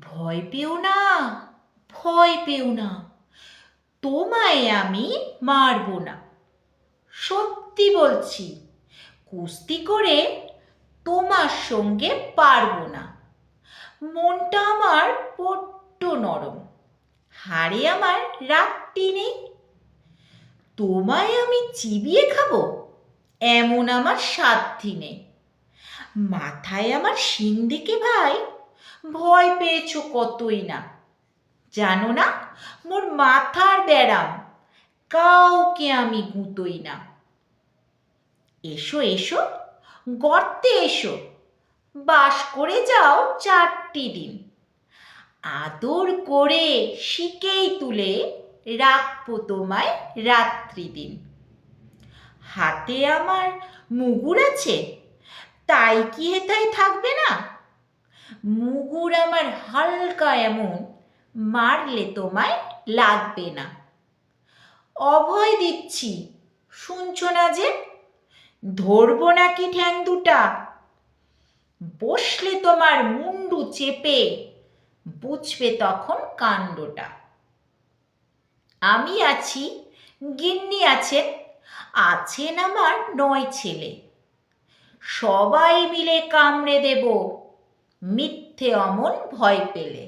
ভয় পেও না, ভয় পেও না, তোমায় আমি মারব না। সত্যি বলছি, কুস্তি করে তোমার সঙ্গে পারবো না। মনটা আমার বড্ড নরম, হাড়ে আমার রাগটি নেই। তোমায় আমি চিবিয়ে খাবো এমন আমার সাধ্যি নেই। মাথায় আমার শিং দেখে ভাই ভয় পেয়েছো কতই না। জানো না মোর মাথার ব্যারাম, কাউকে আমি গুঁতোই না। এসো এসো, গর্তে এসো, বাস করে যাও 4টি দিন। আদর করে শিকেই তুলে রাখবো তোমায় রাত্রি দিন। হাতে আমার মুগুর আছে, তাই কি হেথায় থাকবে না? মুগুর আমার হালকা এমন, মারলে তোমায় লাগবে না। অভয় দিচ্ছি, শুনছো না যে? ধরবো নাকি ঠ্যাং দুটা? বসলে তোমার মুন্ডু চেপে বুঝবে তখন কাণ্ডটা। আমি আছি, গিন্নি আছেন, আছেন আমার 9 ছেলে। সবাই মিলে কামড়ে দেব মিথ্যে অমন ভয় পেলে।